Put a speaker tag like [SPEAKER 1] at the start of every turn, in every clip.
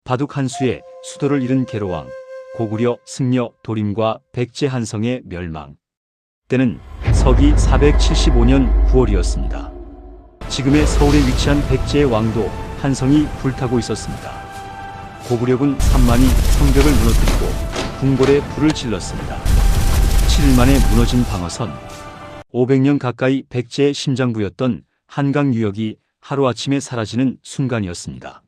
[SPEAKER 1] 바둑 한 수에 수도를 잃은 계로왕, 고구려, 승려, 도림과 백제 한성의 멸망. 때는 서기 475년 9월이었습니다. 지금의 서울에 위치한 백제의 왕도 한성이 불타고 있었습니다. 고구려군 3만이 성벽을 무너뜨리고 궁궐에 불을 질렀습니다. 7일 만에 무너진 방어선. 500년 가까이 백제의 심장부였던 한강 유역이 하루아침에 사라지는 순간이었습니다.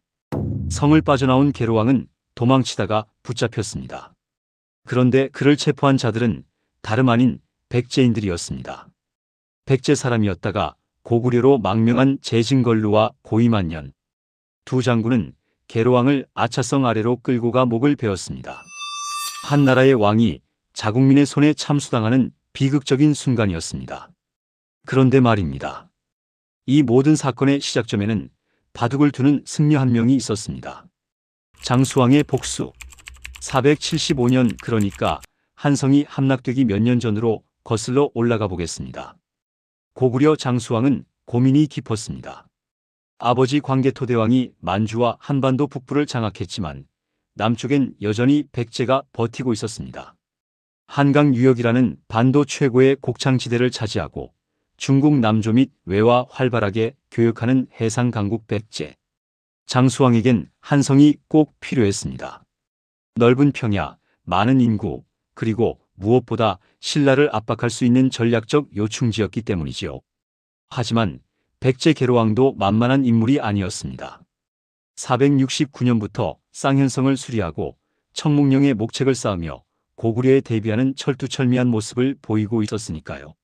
[SPEAKER 1] 성을 빠져나온 계로왕은 도망치다가 붙잡혔습니다. 그런데 그를 체포한 자들은 다름 아닌 백제인들이었습니다. 백제 사람이었다가 고구려로 망명한 제진걸루와 고이만년 두 장군은 계로왕을 아차성 아래로 끌고 가 목을 베었습니다. 한 나라의 왕이 자국민의 손에 참수당하는 비극적인 순간이었습니다. 그런데 말입니다. 이 모든 사건의 시작점에는 바둑을 두는 승려 한 명이 있었습니다. 장수왕의 복수. 475년, 그러니까 한성이 함락되기 몇 년 전으로 거슬러 올라가 보겠습니다. 고구려 장수왕은 고민이 깊었습니다. 아버지 광개토대왕이 만주와 한반도 북부를 장악했지만 남쪽엔 여전히 백제가 버티고 있었습니다. 한강 유역이라는 반도 최고의 곡창지대를 차지하고 중국 남조 및 외와 활발하게 교역하는 해상 강국 백제. 장수왕에겐 한성이 꼭 필요했습니다. 넓은 평야, 많은 인구, 그리고 무엇보다 신라를 압박할 수 있는 전략적 요충지였기 때문이지요. 하지만 백제 계로왕도 만만한 인물이 아니었습니다. 469년부터 쌍현성을 수리하고 청묵령의 목책을 쌓으며 고구려에 대비하는 철두철미한 모습을 보이고 있었으니까요.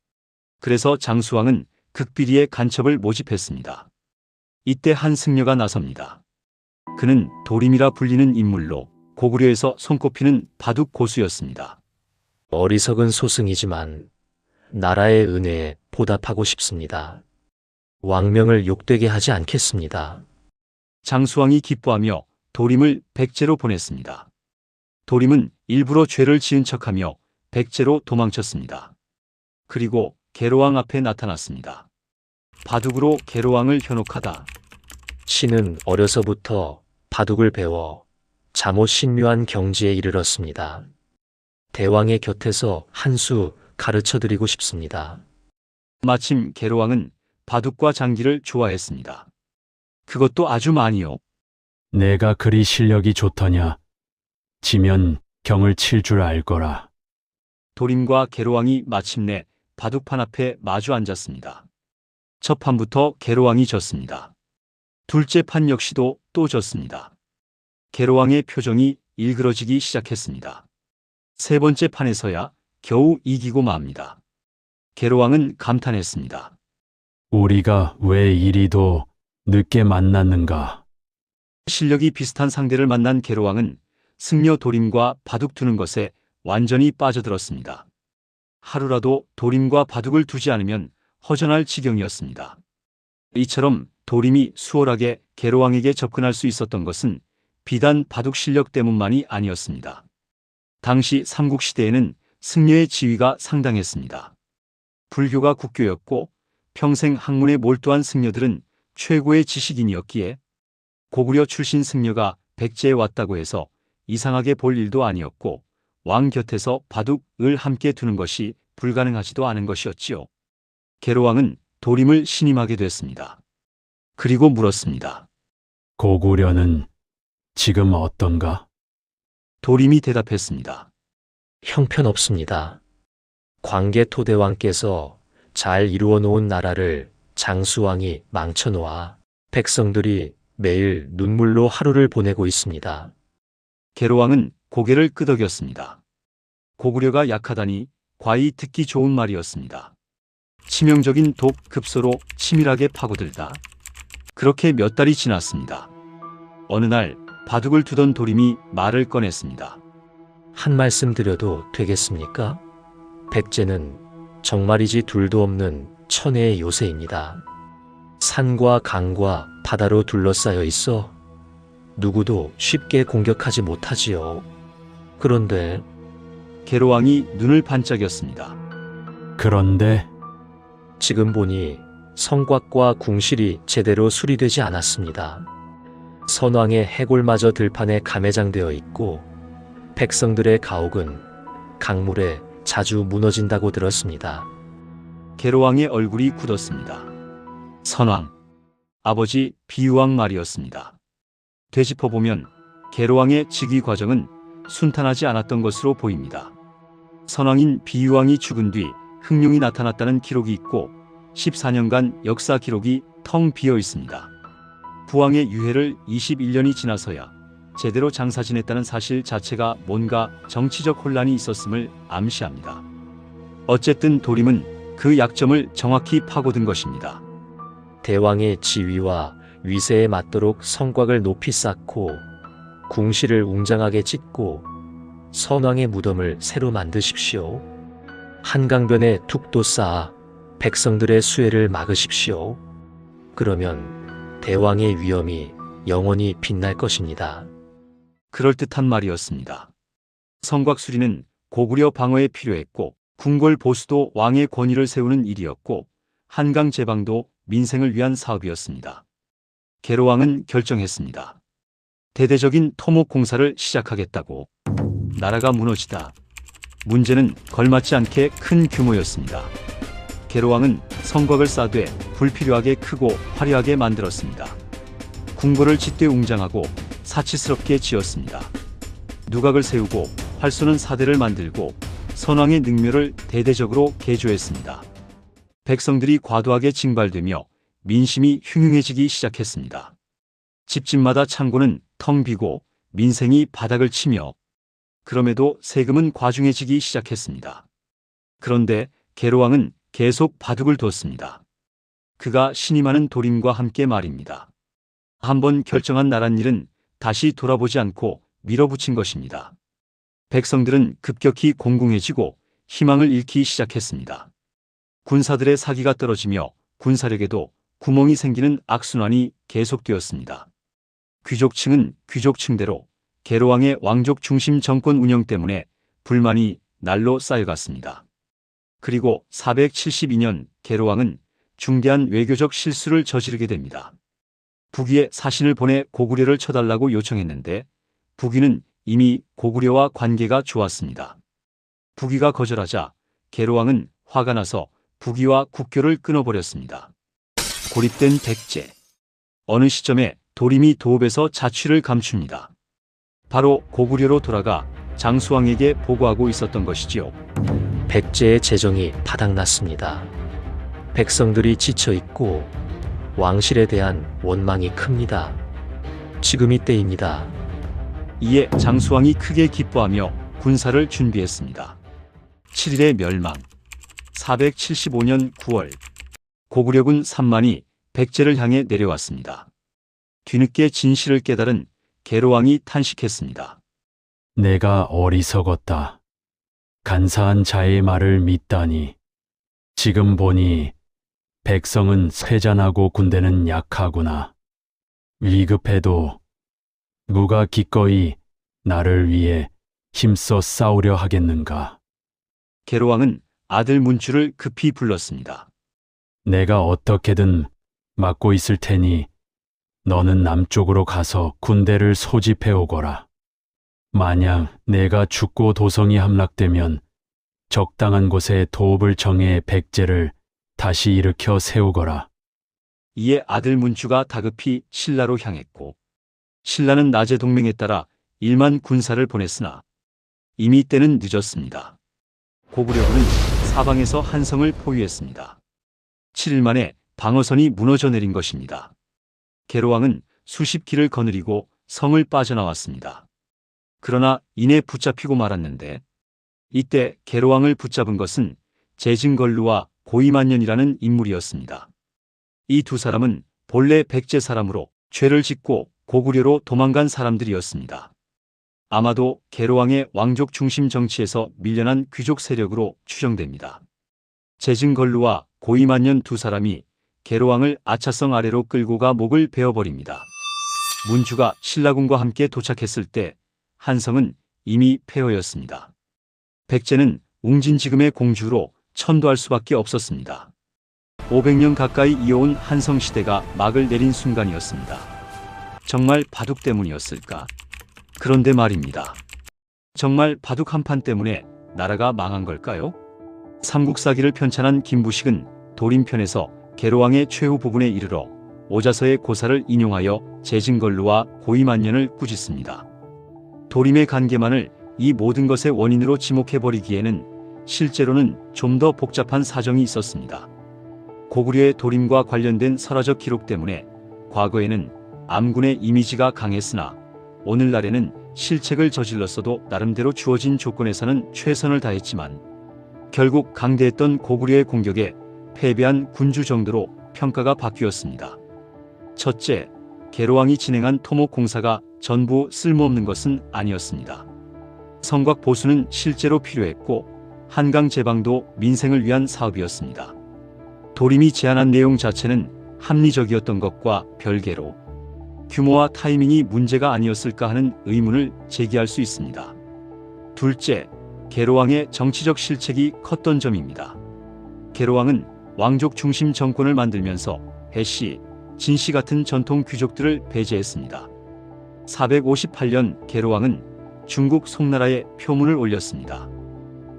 [SPEAKER 1] 그래서 장수왕은 극비리의 간첩을 모집했습니다. 이때 한 승려가 나섭니다. 그는 도림이라 불리는 인물로 고구려에서 손꼽히는 바둑 고수였습니다.
[SPEAKER 2] 어리석은 소승이지만 나라의 은혜에 보답하고 싶습니다. 왕명을 욕되게 하지 않겠습니다.
[SPEAKER 1] 장수왕이 기뻐하며 도림을 백제로 보냈습니다. 도림은 일부러 죄를 지은 척하며 백제로 도망쳤습니다. 그리고 계로왕 앞에 나타났습니다. 바둑으로 계로왕을 현혹하다.
[SPEAKER 2] 신은 어려서부터 바둑을 배워 잠옷 신묘한 경지에 이르렀습니다. 대왕의 곁에서 한 수 가르쳐드리고 싶습니다.
[SPEAKER 1] 마침 계로왕은 바둑과 장기를 좋아했습니다. 그것도 아주 많이요.
[SPEAKER 3] 내가 그리 실력이 좋더냐. 지면 경을 칠 줄 알거라.
[SPEAKER 1] 도림과 계로왕이 마침내 바둑판 앞에 마주 앉았습니다. 첫 판부터 계로왕이 졌습니다. 둘째 판 역시도 또 졌습니다. 계로왕의 표정이 일그러지기 시작했습니다. 세 번째 판에서야 겨우 이기고 맙니다. 계로왕은 감탄했습니다.
[SPEAKER 3] 우리가 왜 이리도 늦게 만났는가.
[SPEAKER 1] 실력이 비슷한 상대를 만난 계로왕은 승려 도림과 바둑 두는 것에 완전히 빠져들었습니다. 하루라도 도림과 바둑을 두지 않으면 허전할 지경이었습니다. 이처럼 도림이 수월하게 계로왕에게 접근할 수 있었던 것은 비단 바둑 실력 때문만이 아니었습니다. 당시 삼국시대에는 승려의 지위가 상당했습니다. 불교가 국교였고 평생 학문에 몰두한 승려들은 최고의 지식인이었기에 고구려 출신 승려가 백제에 왔다고 해서 이상하게 볼 일도 아니었고 왕 곁에서 바둑을 함께 두는 것이 불가능하지도 않은 것이었지요. 계로왕은 도림을 신임하게 됐습니다. 그리고 물었습니다.
[SPEAKER 3] 고구려는 지금 어떤가?
[SPEAKER 1] 도림이 대답했습니다.
[SPEAKER 2] 형편없습니다. 광개토대왕께서 잘 이루어 놓은 나라를 장수왕이 망쳐놓아 백성들이 매일 눈물로 하루를 보내고 있습니다.
[SPEAKER 1] 계로왕은 고개를 끄덕였습니다. 고구려가 약하다니 과히 듣기 좋은 말이었습니다. 치명적인 독 급소로 치밀하게 파고들다. 그렇게 몇 달이 지났습니다. 어느 날 바둑을 두던 도림이 말을 꺼냈습니다.
[SPEAKER 2] 한 말씀 드려도 되겠습니까? 백제는 정말이지 둘도 없는 천혜의 요새입니다. 산과 강과 바다로 둘러싸여 있어 누구도 쉽게 공격하지 못하지요. 그런데
[SPEAKER 1] 계로왕이 눈을 반짝였습니다.
[SPEAKER 3] 그런데
[SPEAKER 2] 지금 보니 성곽과 궁실이 제대로 수리되지 않았습니다. 선왕의 해골마저 들판에 감매장되어 있고 백성들의 가옥은 강물에 자주 무너진다고 들었습니다.
[SPEAKER 1] 계로왕의 얼굴이 굳었습니다. 선왕, 아버지 비유왕 말이었습니다. 되짚어보면 계로왕의 즉위 과정은 순탄하지 않았던 것으로 보입니다. 선왕인 비유왕이 죽은 뒤 흑룡이 나타났다는 기록이 있고 14년간 역사 기록이 텅 비어 있습니다. 부왕의 유해를 21년이 지나서야 제대로 장사 지냈다는 사실 자체가 뭔가 정치적 혼란이 있었음을 암시합니다. 어쨌든 도림은 그 약점을 정확히 파고든 것입니다.
[SPEAKER 2] 대왕의 지위와 위세에 맞도록 성곽을 높이 쌓고 궁실을 웅장하게 짓고 선왕의 무덤을 새로 만드십시오. 한강변에 툭도 쌓아 백성들의 수해를 막으십시오. 그러면 대왕의 위엄이 영원히 빛날 것입니다.
[SPEAKER 1] 그럴듯한 말이었습니다. 성곽 수리는 고구려 방어에 필요했고 궁궐 보수도 왕의 권위를 세우는 일이었고 한강 제방도 민생을 위한 사업이었습니다. 계로왕은 결정했습니다. 대대적인 토목 공사를 시작하겠다고. 나라가 무너지다. 문제는 걸맞지 않게 큰 규모였습니다. 계로왕은 성곽을 쌓되 불필요하게 크고 화려하게 만들었습니다. 궁궐을 짙게 웅장하고 사치스럽게 지었습니다. 누각을 세우고 활쏘는 사대를 만들고 선왕의 능묘를 대대적으로 개조했습니다. 백성들이 과도하게 징발되며 민심이 흉흉해지기 시작했습니다. 집집마다 창고는 텅 비고 민생이 바닥을 치며 그럼에도 세금은 과중해지기 시작했습니다. 그런데 계로왕은 계속 바둑을 뒀습니다. 그가 신임하는 도림과 함께 말입니다. 한번 결정한 나란 일은 다시 돌아보지 않고 밀어붙인 것입니다. 백성들은 급격히 공공해지고 희망을 잃기 시작했습니다. 군사들의 사기가 떨어지며 군사력에도 구멍이 생기는 악순환이 계속되었습니다. 귀족층은 귀족층대로 계로왕의 왕족 중심 정권 운영 때문에 불만이 날로 쌓여갔습니다. 그리고 472년 계로왕은 중대한 외교적 실수를 저지르게 됩니다. 북위에 사신을 보내 고구려를 쳐달라고 요청했는데 북위는 이미 고구려와 관계가 좋았습니다. 북위가 거절하자 계로왕은 화가 나서 북위와 국교를 끊어버렸습니다. 고립된 백제. 어느 시점에 도림이 도읍에서 자취를 감춥니다. 바로 고구려로 돌아가 장수왕에게 보고하고 있었던 것이지요.
[SPEAKER 2] 백제의 재정이 바닥났습니다. 백성들이 지쳐있고 왕실에 대한 원망이 큽니다. 지금이 때입니다.
[SPEAKER 1] 이에 장수왕이 크게 기뻐하며 군사를 준비했습니다. 7일의 멸망. 475년 9월 고구려군 3만이 백제를 향해 내려왔습니다. 뒤늦게 진실을 깨달은 계로왕이 탄식했습니다.
[SPEAKER 3] 내가 어리석었다. 간사한 자의 말을 믿다니. 지금 보니 백성은 쇠잔하고 군대는 약하구나. 위급해도 누가 기꺼이 나를 위해 힘써 싸우려 하겠는가.
[SPEAKER 1] 계로왕은 아들 문추를 급히 불렀습니다.
[SPEAKER 3] 내가 어떻게든 막고 있을 테니 너는 남쪽으로 가서 군대를 소집해 오거라. 만약 내가 죽고 도성이 함락되면 적당한 곳에 도읍을 정해 백제를 다시 일으켜 세우거라.
[SPEAKER 1] 이에 아들 문추가 다급히 신라로 향했고 신라는 낮에 동맹에 따라 1만 군사를 보냈으나 이미 때는 늦었습니다. 고구려군은 사방에서 한성을 포위했습니다. 7일 만에 방어선이 무너져 내린 것입니다. 계로왕은 수십 길을 거느리고 성을 빠져나왔습니다. 그러나 이내 붙잡히고 말았는데 이때 계로왕을 붙잡은 것은 제진걸루와 고이만년이라는 인물이었습니다. 이 두 사람은 본래 백제 사람으로 죄를 짓고 고구려로 도망간 사람들이었습니다. 아마도 계로왕의 왕족 중심 정치에서 밀려난 귀족 세력으로 추정됩니다. 제진걸루와 고이만년 두 사람이 계로왕을 아차성 아래로 끌고 가 목을 베어버립니다. 문추가 신라군과 함께 도착했을 때 한성은 이미 폐허였습니다. 백제는 웅진지금의 공주로 천도할 수밖에 없었습니다. 500년 가까이 이어온 한성시대가 막을 내린 순간이었습니다. 정말 바둑 때문이었을까? 그런데 말입니다. 정말 바둑 한판 때문에 나라가 망한 걸까요? 삼국사기를 편찬한 김부식은 도림편에서 계로왕의 최후 부분에 이르러 오자서의 고사를 인용하여 재진걸루와 고이만년을 꾸짖습니다. 도림의 관계만을 이 모든 것의 원인으로 지목해버리기에는 실제로는 좀 더 복잡한 사정이 있었습니다. 고구려의 도림과 관련된 설화적 기록 때문에 과거에는 암군의 이미지가 강했으나 오늘날에는 실책을 저질렀어도 나름대로 주어진 조건에서는 최선을 다했지만 결국 강대했던 고구려의 공격에 패배한 군주 정도로 평가가 바뀌었습니다. 첫째, 계로왕이 진행한 토목 공사가 전부 쓸모없는 것은 아니었습니다. 성곽 보수는 실제로 필요했고 한강 제방도 민생을 위한 사업이었습니다. 도림이 제안한 내용 자체는 합리적이었던 것과 별개로 규모와 타이밍이 문제가 아니었을까 하는 의문을 제기할 수 있습니다. 둘째, 계로왕의 정치적 실책이 컸던 점입니다. 계로왕은 왕족 중심 정권을 만들면서 해씨, 진씨 같은 전통 귀족들을 배제했습니다. 458년 계로왕은 중국 송나라에 표문을 올렸습니다.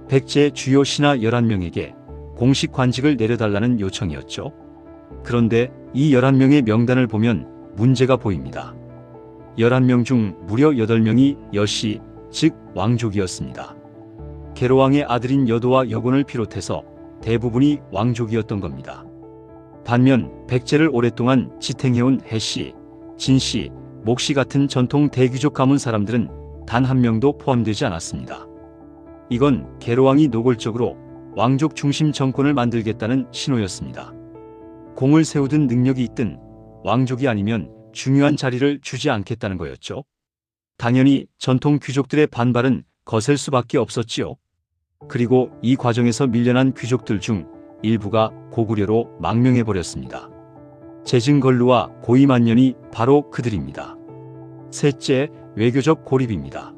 [SPEAKER 1] 백제의 주요 신하 11명에게 공식 관직을 내려달라는 요청이었죠. 그런데 이 11명의 명단을 보면 문제가 보입니다. 11명 중 무려 8명이 여씨, 즉 왕족이었습니다. 계로왕의 아들인 여도와 여곤을 비롯해서 대부분이 왕족이었던 겁니다. 반면 백제를 오랫동안 지탱해온 해씨, 진씨, 목씨 같은 전통 대귀족 가문 사람들은 단 한 명도 포함되지 않았습니다. 이건 계로왕이 노골적으로 왕족 중심 정권을 만들겠다는 신호였습니다. 공을 세우든 능력이 있든 왕족이 아니면 중요한 자리를 주지 않겠다는 거였죠. 당연히 전통 귀족들의 반발은 거셀 수밖에 없었지요. 그리고 이 과정에서 밀려난 귀족들 중 일부가 고구려로 망명해버렸습니다. 재진걸루와 고이만년이 바로 그들입니다. 셋째, 외교적 고립입니다.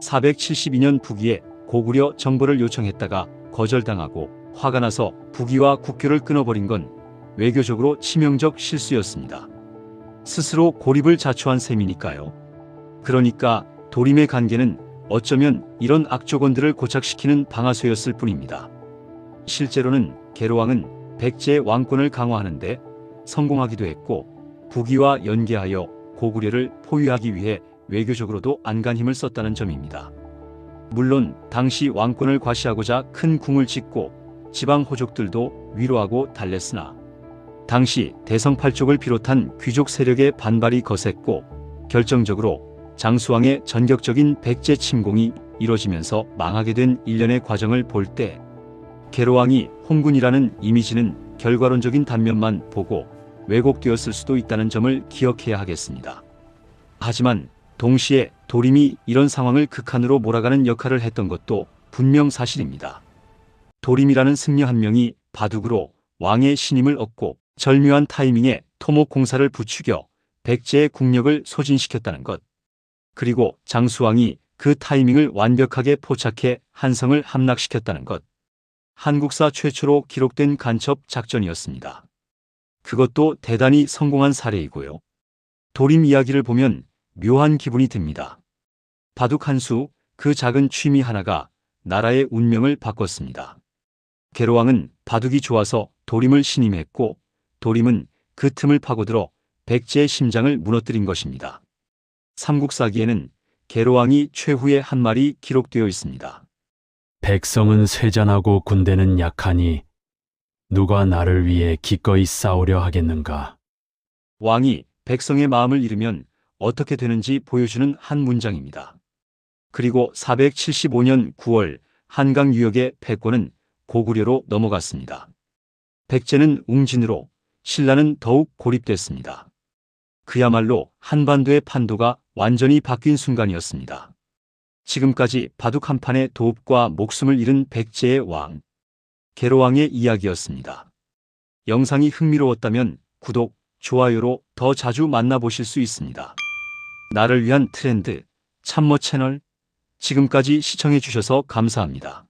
[SPEAKER 1] 472년 북위에 고구려 정보를 요청했다가 거절당하고 화가 나서 북위와 국교를 끊어버린 건 외교적으로 치명적 실수였습니다. 스스로 고립을 자초한 셈이니까요. 그러니까 도림의 관계는 어쩌면 이런 악조건들을 고착시키는 방아쇠였을 뿐입니다. 실제로는 계로왕은 백제의 왕권을 강화하는데 성공하기도 했고 북위와 연계하여 고구려를 포위하기 위해 외교적으로도 안간힘을 썼다는 점입니다. 물론 당시 왕권을 과시하고자 큰 궁을 짓고 지방 호족들도 위로하고 달랬으나 당시 대성팔족을 비롯한 귀족 세력의 반발이 거셌고 결정적으로 장수왕의 전격적인 백제 침공이 이뤄지면서 망하게 된 일련의 과정을 볼 때 계로왕이 혼군이라는 이미지는 결과론적인 단면만 보고 왜곡되었을 수도 있다는 점을 기억해야 하겠습니다. 하지만 동시에 도림이 이런 상황을 극한으로 몰아가는 역할을 했던 것도 분명 사실입니다. 도림이라는 승려 한 명이 바둑으로 왕의 신임을 얻고 절묘한 타이밍에 토목 공사를 부추겨 백제의 국력을 소진시켰다는 것. 그리고 장수왕이 그 타이밍을 완벽하게 포착해 한성을 함락시켰다는 것. 한국사 최초로 기록된 간첩 작전이었습니다. 그것도 대단히 성공한 사례이고요. 도림 이야기를 보면 묘한 기분이 듭니다. 바둑 한 수, 그 작은 취미 하나가 나라의 운명을 바꿨습니다. 계로왕은 바둑이 좋아서 도림을 신임했고 도림은 그 틈을 파고들어 백제의 심장을 무너뜨린 것입니다. 삼국사기에는 계로왕이 최후의 한 말이 기록되어 있습니다.
[SPEAKER 3] 백성은 쇠잔하고 군대는 약하니 누가 나를 위해 기꺼이 싸우려 하겠는가.
[SPEAKER 1] 왕이 백성의 마음을 잃으면 어떻게 되는지 보여주는 한 문장입니다. 그리고 475년 9월 한강 유역의 패권은 고구려로 넘어갔습니다. 백제는 웅진으로, 신라는 더욱 고립됐습니다. 그야말로 한반도의 판도가 완전히 바뀐 순간이었습니다. 지금까지 바둑 한 판의 도읍과 목숨을 잃은 백제의 왕, 계로왕의 이야기였습니다. 영상이 흥미로웠다면 구독, 좋아요로 더 자주 만나보실 수 있습니다. 나를 위한 트렌드, 참모 채널, 지금까지 시청해주셔서 감사합니다.